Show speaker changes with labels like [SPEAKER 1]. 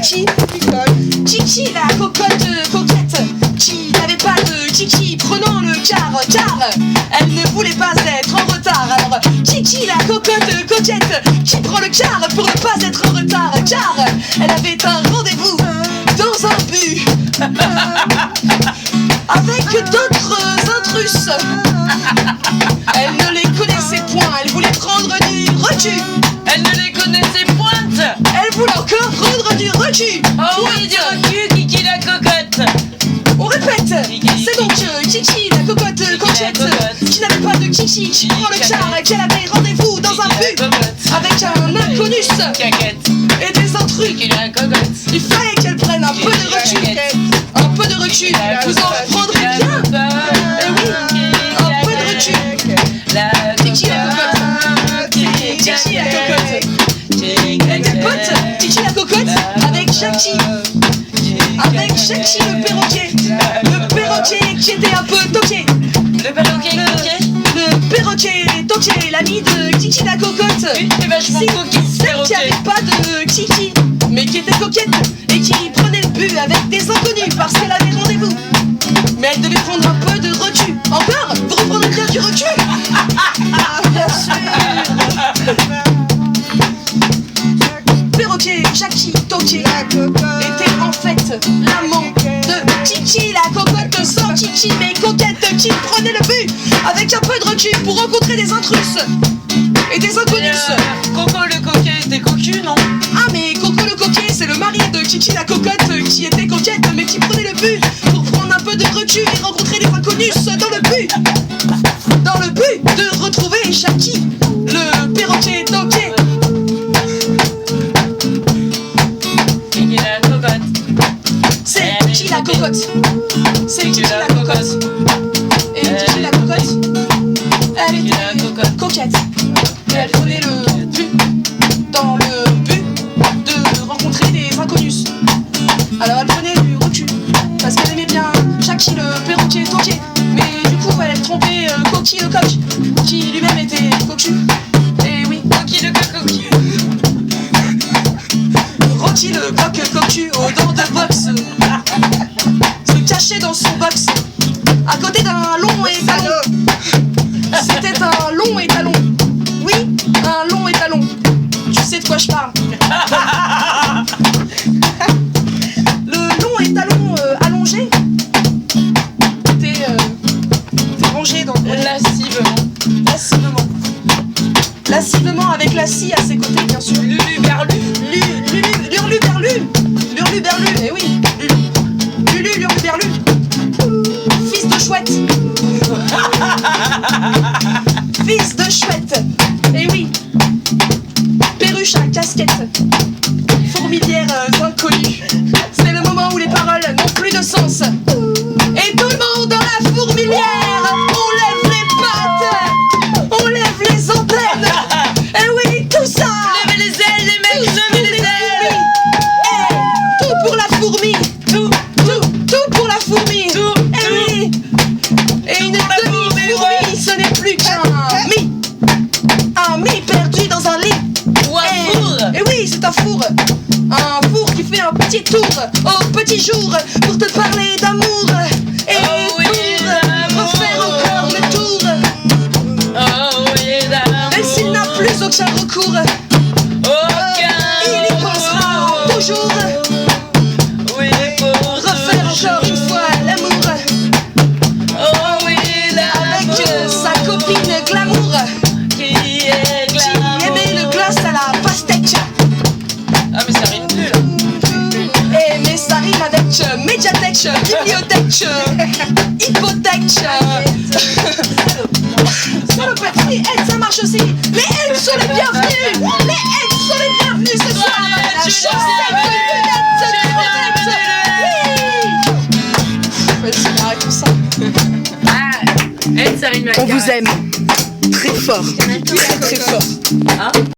[SPEAKER 1] Chichi, Chichi la cocotte coquette, qui n'avait pas de Chichi prenant le car, elle ne voulait pas être en retard. Alors Chichi la cocotte coquette, qui prend le car pour ne pas être en retard, car elle avait un rendez-vous dans un but avec d'autres intrus. Elle ne les connaissait point, elle voulait prendre du recul.
[SPEAKER 2] Elle ne les connaissait pointe.
[SPEAKER 1] Elle voulait encore prendre du recul.
[SPEAKER 2] Oh oui, du recul, Kiki la cocotte.
[SPEAKER 1] On répète, c'est donc Kiki la cocotte coquette, qui n'avait pas de Kiki, qui prend le car, qu'elle avait rendez-vous dans un but avec un inconnus et des intrus.
[SPEAKER 2] Kiki la cocotte.
[SPEAKER 1] Il fallait qu'elle prenne un peu de recul. Un peu de recul, vous en prendrez bien. Eh oui, un peu de recul. Kiki la cocotte. Kiki la cocotte. Et des potes, Kiki la cocotte avec Jackie. Avec Jackie le perroquet. Le perroquet qui était un peu toqué.
[SPEAKER 2] Le perroquet coquet.
[SPEAKER 1] Le perroquet toqué, l'ami de Kiki la cocotte.
[SPEAKER 2] Oui, c'est vachement coquet,
[SPEAKER 1] Celle qui avait pas de Kiki, mais qui était coquette et qui prenait le but avec des inconnus parce qu'elle avait rendez-vous. Mais elle devait prendre un peu de recul. Encore? Vous reprendrez bien du recul? Bien sûr. Perroquet, Jackie, Toqué était en fait l'amant de Kiki la cocotte, sans Kiki mais coquette, qui prenait le but avec un peu de recul pour rencontrer des intrus et des inconnus.
[SPEAKER 2] Coco le coquet était cocu, non?
[SPEAKER 1] Ah mais Coco le coquet, c'est le mari de Kiki la cocotte, qui était coquette mais qui prenait le but pour prendre un peu de recul et rencontrer des inconnus dans le but de retrouver Jackie, le perroquet toqué.
[SPEAKER 2] Kiki la cocotte.
[SPEAKER 1] C'est Kiki la cocotte. C'est Kiki la cocotte. Et Kiki la cocotte, elle était coquette. Et elle prenait le but dans le but de rencontrer des inconnus. Alors elle prenait du recul parce qu'elle aimait bien Jackie le perroquet toqué. Mais du coup elle trompait Coqui le coq, qui lui-même était cocu. Et oui,
[SPEAKER 2] Coqui le coq cocu.
[SPEAKER 1] Rocky le coq cocu aux dents de boxe se cachait dans son box à côté d'un long étalon. C'était un long étalon. Oui, un long étalon. Tu sais de quoi je parle. Le long étalon allongé était rangé dans le lascivement avec la scie à ses côtés, bien sûr.
[SPEAKER 2] Lulu-berlu.
[SPEAKER 1] Lurlu-berlu, eh oui. Lurlu-berlu. Fils de chouette. Fils de chouette. Eh oui. Perruche à casquette. Fourmilière inconnue. C'est le moment où les paroles n'ont plus de sens. Et tout le monde dans la fourmilière, on lève les pattes, on lève les antennes. Eh oui, tout ça.
[SPEAKER 2] Levez les ailes, les mecs, levez les ailes.
[SPEAKER 1] Eh, tout pour la fourmi. Tout pour la fourmi.
[SPEAKER 2] Tout.
[SPEAKER 1] Eh oui. Et une demi-fourmi, ce n'est plus qu'un mi. Un mi perdu dans un lit.
[SPEAKER 2] Ou un four.
[SPEAKER 1] Eh oui, c'est un four. Un four qui fait un petit tour au petit jour pour te parler d'amour. Et
[SPEAKER 2] Oh oui,
[SPEAKER 1] pour refaire encore le tour.
[SPEAKER 2] Oh oui, d'amour.
[SPEAKER 1] Et s'il n'a plus aucun recours, il y pensera toujours.
[SPEAKER 2] Oui, pour
[SPEAKER 1] Refaire encore une fois l'amour
[SPEAKER 2] Oh oui,
[SPEAKER 1] avec
[SPEAKER 2] d'amour.
[SPEAKER 1] sa copine glamour
[SPEAKER 2] Qui est
[SPEAKER 1] qui aimait le glace à la pastèque.
[SPEAKER 2] Ah mais ça rime plus là.
[SPEAKER 1] Et mais ça rime avec médiathèque, bibliothèque, hypothèque. Salopette, oui, aides, ça marche aussi. Les aides sont les bienvenues. Les aides sont les bienvenues ce soir. La chaussette de lunettes. Oui. Vas-y, arrête tout ça.
[SPEAKER 2] Ça rime
[SPEAKER 3] On vous aime très fort. Très très fort.
[SPEAKER 2] Hein?